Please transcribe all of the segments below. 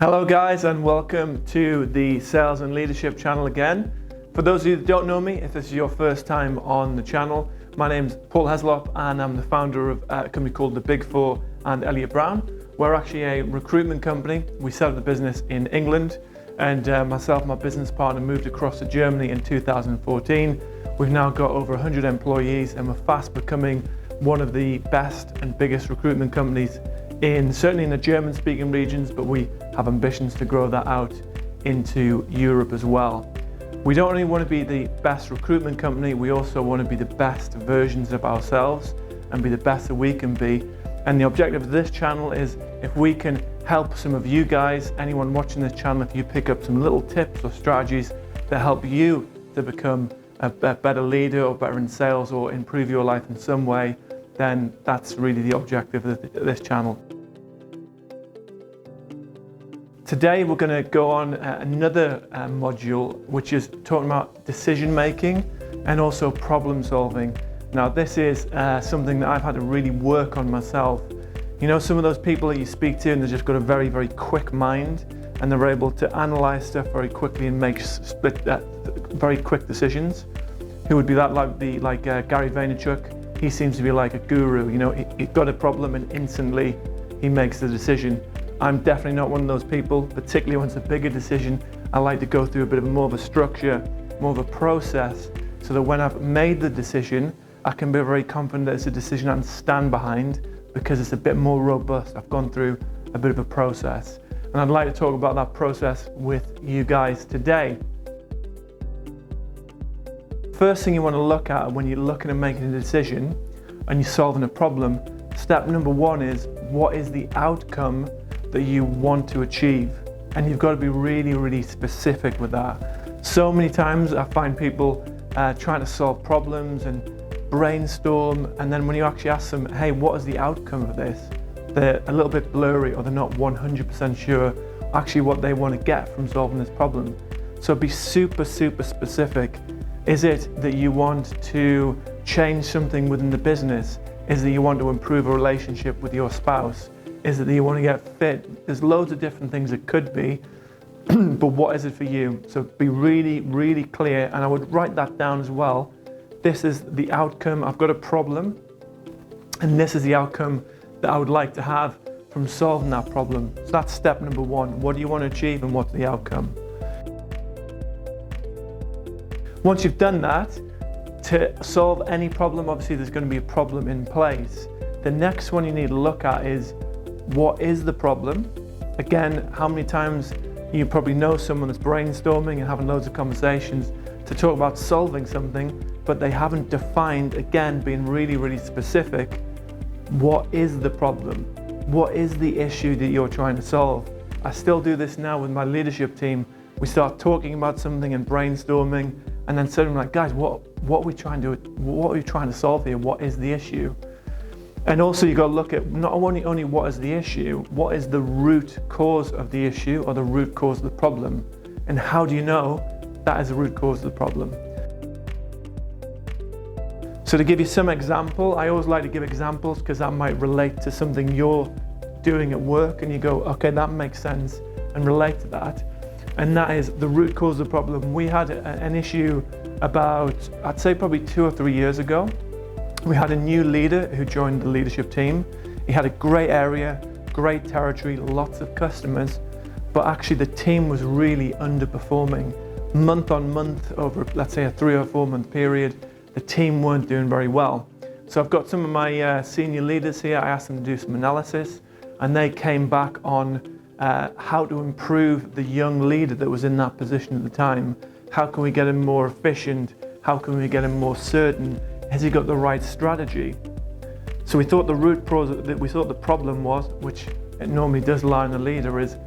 Hello guys, and welcome to the Sales and Leadership channel again. For those of you that don't know me, if this is your first time on the channel, my name's Paul Heslop and I'm the founder of a company called TheBig4 and Elliott Browne. We're actually a recruitment company. We set up the business in England, and myself and my business partner moved across to Germany in 2014. We've now got over 100 employees and we're fast becoming one of the best and biggest recruitment companies certainly in the German-speaking regions, but we have ambitions to grow that out into Europe as well. We don't only want to be the best recruitment company, we also want to be the best versions of ourselves and be the best that we can be. And the objective of this channel is if we can help some of you guys, anyone watching this channel, if you pick up some little tips or strategies that help you to become a better leader or better in sales or improve your life in some way, then that's really the objective of this channel. Today we're going to go on another module which is talking about decision making and also problem solving. Now this is something that I've had to really work on myself. You know, some of those people that you speak to and they've just got a very, very quick mind and they're able to analyze stuff very quickly and make very quick decisions. Who would be that like Gary Vaynerchuk? He seems to be like a guru. You know, he's got a problem and instantly he makes the decision. I'm definitely not one of those people, particularly when it's a bigger decision. I like to go through a bit more of a structure, more of a process, so that when I've made the decision, I can be very confident that it's a decision I can stand behind because it's a bit more robust. I've gone through a bit of a process. And I'd like to talk about that process with you guys today. First thing you want to look at when you're looking at making a decision and you're solving a problem, step number one is, what is the outcome that you want to achieve? And you've got to be really, really specific with that. So many times I find people trying to solve problems and brainstorm, and then when you actually ask them, hey, what is the outcome of this? They're a little bit blurry or they're not 100% sure actually what they want to get from solving this problem. So be super, super specific. Is it that you want to change something within the business? Is it that you want to improve a relationship with your spouse? Is it that you want to get fit? There's loads of different things it could be, but what is it for you? So be really, really clear, and I would write that down as well. This is the outcome. I've got a problem, and this is the outcome that I would like to have from solving that problem. So that's step number one. What do you want to achieve and what's the outcome? Once you've done that, to solve any problem, obviously there's going to be a problem in place. The next one you need to look at is, what is the problem? Again, how many times you probably know someone that's brainstorming and having loads of conversations to talk about solving something, but they haven't defined, again, being really, really specific, what is the problem? What is the issue that you're trying to solve? I still do this now with my leadership team. We start talking about something and brainstorming, and then suddenly like, guys, what are we trying to solve here? What is the issue? And also you've got to look at not only what is the issue, what is the root cause of the issue or the root cause of the problem? And how do you know that is the root cause of the problem? So to give you some example, I always like to give examples because that might relate to something you're doing at work and you go, okay, that makes sense, and relate to that. And that is the root cause of the problem. We had an issue about, I'd say probably 2 or 3 years ago. We had a new leader who joined the leadership team. He had a great area, great territory, lots of customers, but actually the team was really underperforming. Month on month, over let's say a 3 or 4 month period, the team weren't doing very well. So I've got some of my senior leaders here. I asked them to do some analysis and they came back on how to improve the young leader that was in that position at the time. How can we get him more efficient? How can we get him more certain? Has he got the right strategy? So we thought the problem was, which it normally does lie on the leader, is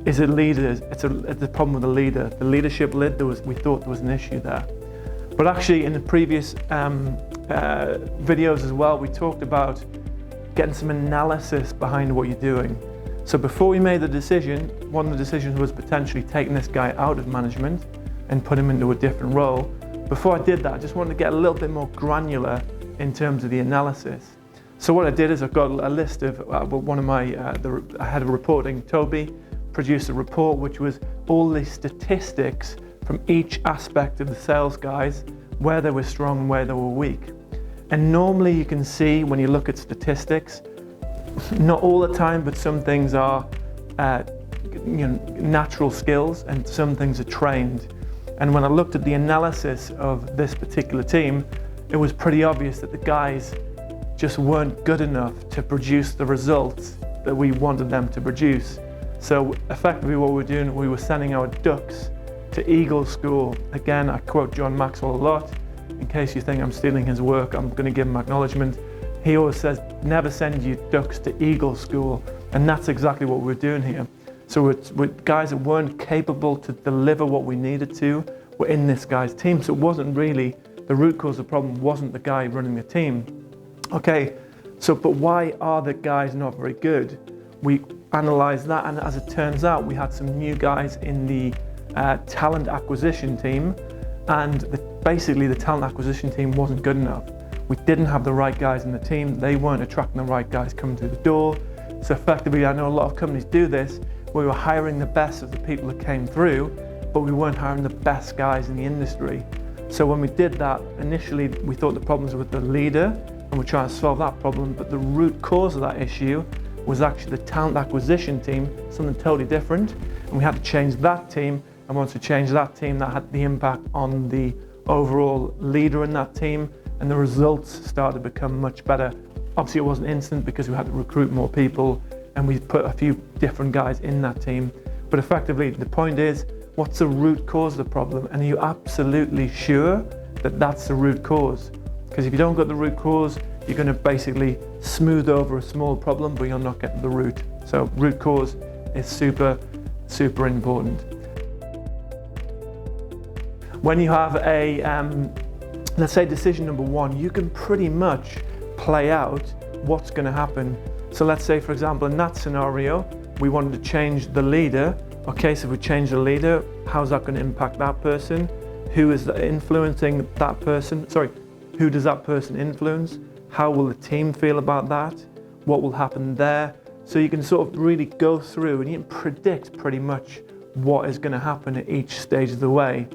it leaders? It's a problem with the leader. The leadership led, we thought there was an issue there. But actually in the previous videos as well, we talked about getting some analysis behind what you're doing. So before we made the decision, one of the decisions was potentially taking this guy out of management and put him into a different role. Before I did that, I just wanted to get a little bit more granular in terms of the analysis. So what I did is I got a list of one of my, I had a reporting, Toby, produced a report which was all the statistics from each aspect of the sales guys, where they were strong and where they were weak. And normally you can see when you look at statistics, not all the time, but some things are natural skills and some things are trained. And when I looked at the analysis of this particular team, it was pretty obvious that the guys just weren't good enough to produce the results that we wanted them to produce. So effectively what we were doing, we were sending our ducks to Eagle School. Again, I quote John Maxwell a lot. In case you think I'm stealing his work, I'm going to give him acknowledgement. He always says, never send your ducks to Eagle School. And that's exactly what we're doing here. So with guys that weren't capable to deliver what we needed to, were in this guy's team. So it wasn't really, the root cause of the problem wasn't the guy running the team. Okay, so but why are the guys not very good? We analysed that, and as it turns out, we had some new guys in the talent acquisition team, and basically the talent acquisition team wasn't good enough. We didn't have the right guys in the team. They weren't attracting the right guys coming through the door. So effectively, I know a lot of companies do this. We were hiring the best of the people that came through, but we weren't hiring the best guys in the industry. So when we did that, initially we thought the problems were with the leader, and we're trying to solve that problem, but the root cause of that issue was actually the talent acquisition team, something totally different, and we had to change that team. And once we changed that team, that had the impact on the overall leader in that team, and the results started to become much better. Obviously it wasn't instant because we had to recruit more people, and we put a few different guys in that team. But effectively, the point is, what's the root cause of the problem? And are you absolutely sure that that's the root cause? Because if you don't get the root cause, you're going to basically smooth over a small problem, but you're not getting the root. So root cause is super, super important. When you have a, let's say decision number one, you can pretty much play out what's going to happen. So let's say, for example, in that scenario, we wanted to change the leader. Okay, so if we change the leader, how's that going to impact that person? Who is influencing that person? Sorry, who does that person influence? How will the team feel about that? What will happen there? So you can sort of really go through and you can predict pretty much what is going to happen at each stage of the way.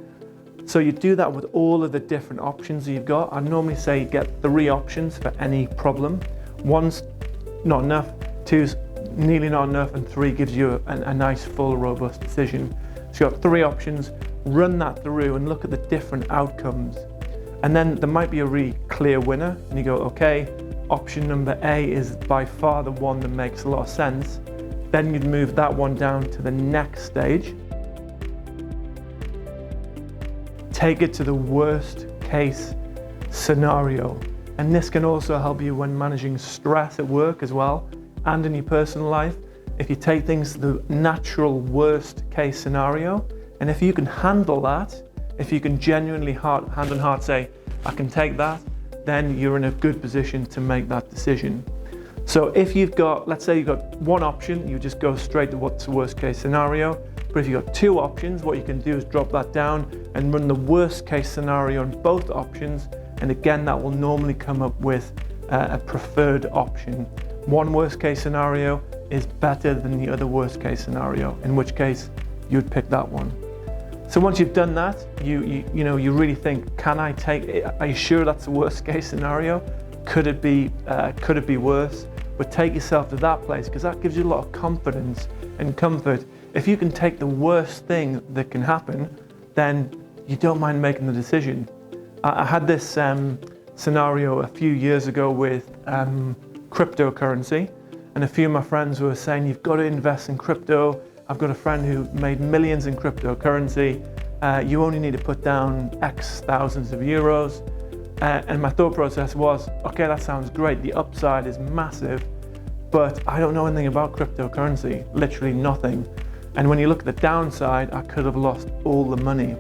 So you do that with all of the different options you've got. I normally say you get 3 options for any problem. 1's not enough, 2's nearly not enough, and 3 gives you a nice, full, robust decision. So you've got 3 options, run that through and look at the different outcomes. And then there might be a really clear winner, and you go, okay, option number A is by far the one that makes a lot of sense. Then you'd move that one down to the next stage. Take it to the worst case scenario. And this can also help you when managing stress at work as well, and in your personal life. If you take things to the natural worst case scenario, and if you can handle that, if you can genuinely hand on heart say, I can take that, then you're in a good position to make that decision. So if you've got, let's say you've got one option, you just go straight to what's the worst case scenario. But if you've got 2 options, what you can do is drop that down and run the worst case scenario on both options. And again, that will normally come up with a preferred option. One worst case scenario is better than the other worst case scenario, in which case you'd pick that one. So once you've done that, you really think, can I take it? Are you sure that's the worst case scenario? Could it be worse? But take yourself to that place, because that gives you a lot of confidence and comfort. If you can take the worst thing that can happen, then you don't mind making the decision. I had this scenario a few years ago with cryptocurrency, and a few of my friends were saying, you've got to invest in crypto. I've got a friend who made millions in cryptocurrency. You only need to put down X thousands of euros. And my thought process was, okay, that sounds great. The upside is massive, but I don't know anything about cryptocurrency, literally nothing. And when you look at the downside, I could have lost all the money.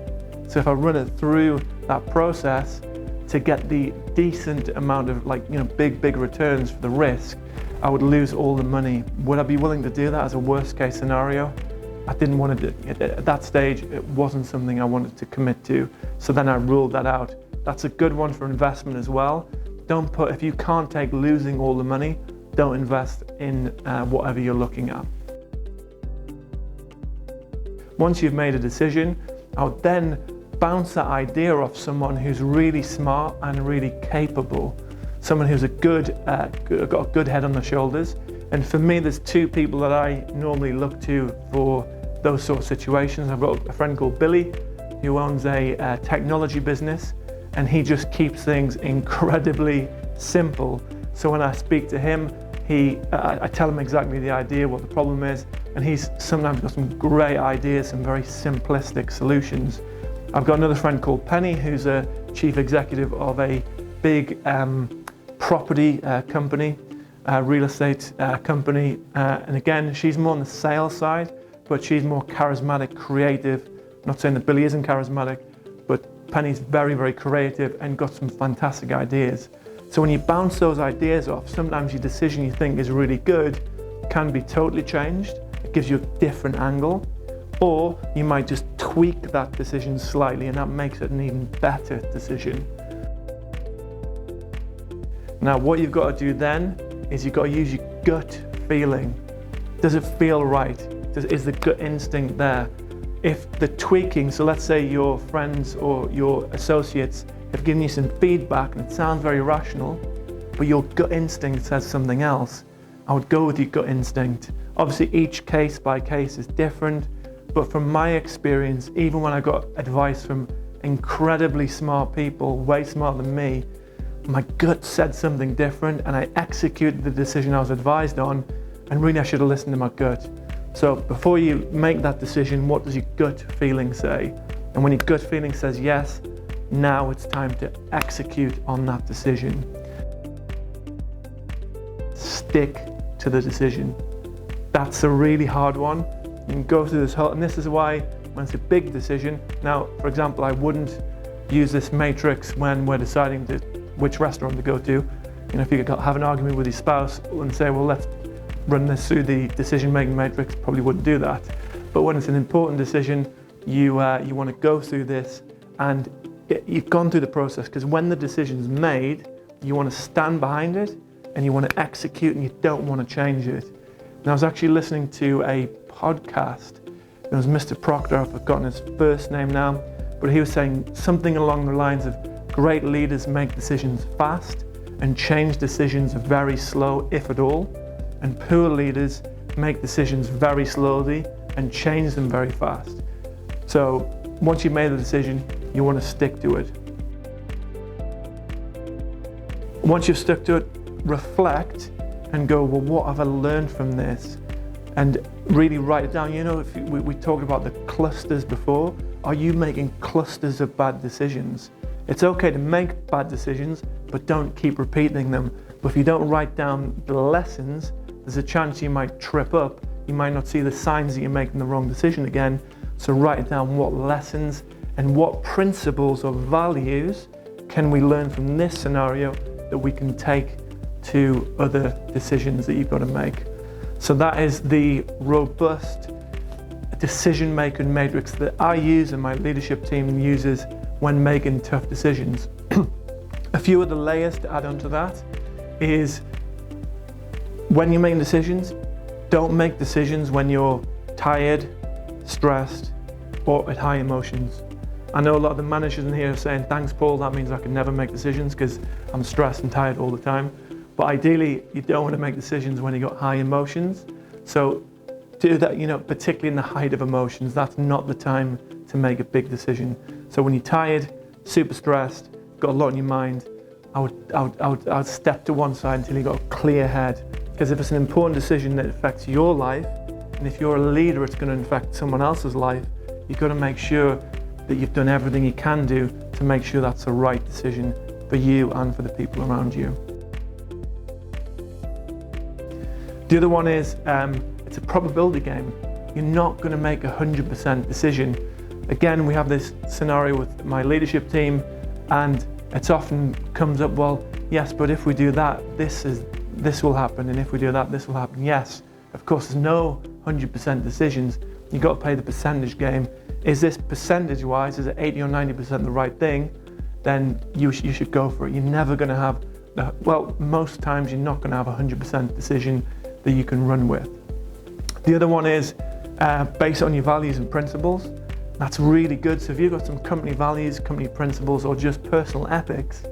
So if I run it through that process to get the decent amount of big returns for the risk, I would lose all the money. Would I be willing to do that as a worst case scenario? I didn't want to do it. At that stage, it wasn't something I wanted to commit to. So then I ruled that out. That's a good one for investment as well. If you can't take losing all the money, don't invest in whatever you're looking at. Once you've made a decision, I would then bounce that idea off someone who's really smart and really capable, someone who's got a good head on their shoulders. And for me, there's two people that I normally look to for those sort of situations. I've got a friend called Billy who owns a technology business, and he just keeps things incredibly simple. So when I speak to him, I tell him exactly the idea, what the problem is, and he's sometimes got some great ideas, some very simplistic solutions. I've got another friend called Penny who's a chief executive of a big property company, real estate company, and again, she's more on the sales side, but she's more charismatic, creative. I'm not saying that Billy isn't charismatic, but Penny's very, very creative and got some fantastic ideas. So when you bounce those ideas off, sometimes your decision you think is really good can be totally changed. It gives you a different angle, or you might just tweak that decision slightly and that makes it an even better decision. Now, what you've got to do then is you've got to use your gut feeling. Does it feel right? Is the gut instinct there? If the tweaking, so let's say your friends or your associates have given you some feedback and it sounds very rational, but your gut instinct says something else, I would go with your gut instinct. Obviously, each case by case is different, but from my experience, even when I got advice from incredibly smart people, way smarter than me, my gut said something different and I executed the decision I was advised on, and really I should have listened to my gut. So before you make that decision, what does your gut feeling say? And when your gut feeling says yes, now it's time to execute on that decision. Stick to the decision. That's a really hard one. You can go through this whole, and this is why when it's a big decision, now, for example, I wouldn't use this matrix when we're deciding which restaurant to go to. You know, if you could have an argument with your spouse and say, well, let's run this through the decision-making matrix, probably wouldn't do that. But when it's an important decision, you want to go through this and you've gone through the process, because when the decision's made, you want to stand behind it and you want to execute and you don't want to change it. And I was actually listening to a podcast. It was Mr. Proctor, I've forgotten his first name now, but he was saying something along the lines of great leaders make decisions fast and change decisions very slow, if at all. And poor leaders make decisions very slowly and change them very fast. So once you've made the decision, you want to stick to it. Once you've stuck to it, reflect and go, well, what have I learned from this? And really write it down. You know, if we talked about the clusters before. Are you making clusters of bad decisions? It's okay to make bad decisions, but don't keep repeating them. But if you don't write down the lessons, there's a chance you might trip up. You might not see the signs that you're making the wrong decision again. So write down what lessons and what principles or values can we learn from this scenario that we can take to other decisions that you've got to make. So that is the robust decision-making matrix that I use and my leadership team uses when making tough decisions. A few of the layers to add on to that is, when you're making decisions, don't make decisions when you're tired, stressed, or at high emotions. I know a lot of the managers in here are saying, thanks Paul, that means I can never make decisions because I'm stressed and tired all the time. But ideally, you don't want to make decisions when you've got high emotions. So do that, you know, particularly in the height of emotions, that's not the time to make a big decision. So when you're tired, super stressed, got a lot on your mind, I would step to one side until you got a clear head. Because if it's an important decision that affects your life, and if you're a leader, it's going to affect someone else's life, you've got to make sure that you've done everything you can do to make sure that's the right decision for you and for the people around you. The other one is, it's a probability game. You're not going to make a 100% decision. Again, we have this scenario with my leadership team, and it often comes up, well, yes, but if we do that, this will happen, and if we do that, this will happen. Yes, of course, there's no 100% decisions. You've got to play the percentage game. Is this percentage-wise, is it 80 or 90% the right thing? Then you should go for it. You're never going to have, well, most times you're not going to have a 100% decision that you can run with. The other one is, base it on your values and principles. That's really good. So if you've got some company values, company principles, or just personal ethics,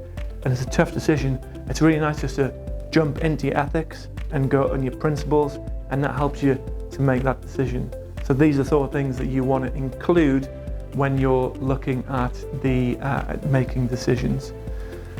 and it's a tough decision, it's really nice just to jump into your ethics and go on your principles, and that helps you to make that decision. So these are sort of things that you want to include when you're looking at the making decisions.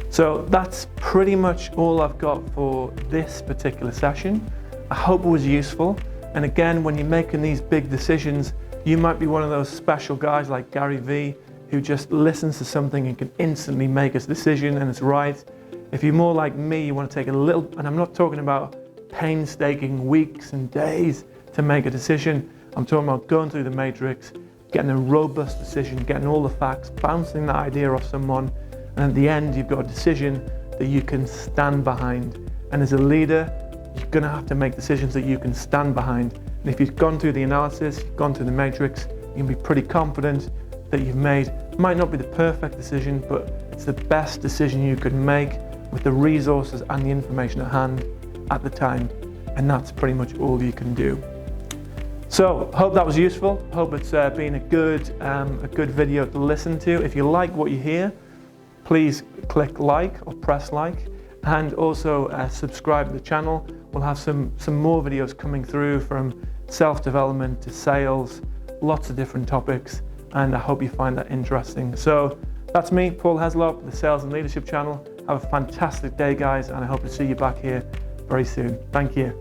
So that's pretty much all I've got for this particular session. I hope it was useful. And again, when you're making these big decisions, you might be one of those special guys like Gary Vee who just listens to something and can instantly make a decision and it's right. If you're more like me, you want to take a little, and I'm not talking about painstaking weeks and days to make a decision. I'm talking about going through the matrix, getting a robust decision, getting all the facts, bouncing that idea off someone, and at the end you've got a decision that you can stand behind. And as a leader, you're going to have to make decisions that you can stand behind. And if you've gone through the analysis, you've gone through the matrix, you can be pretty confident that you've made, it might not be the perfect decision, but it's the best decision you could make with the resources and the information at hand at the time. And that's pretty much all you can do. So, hope that was useful. Hope it's been a good video to listen to. If you like what you hear, please click like or press like, and also subscribe to the channel. We'll have some more videos coming through, from self-development to sales, lots of different topics, and I hope you find that interesting. So that's me, Paul Heslop, the Sales and Leadership Channel. Have a fantastic day, guys, and I hope to see you back here very soon. Thank you.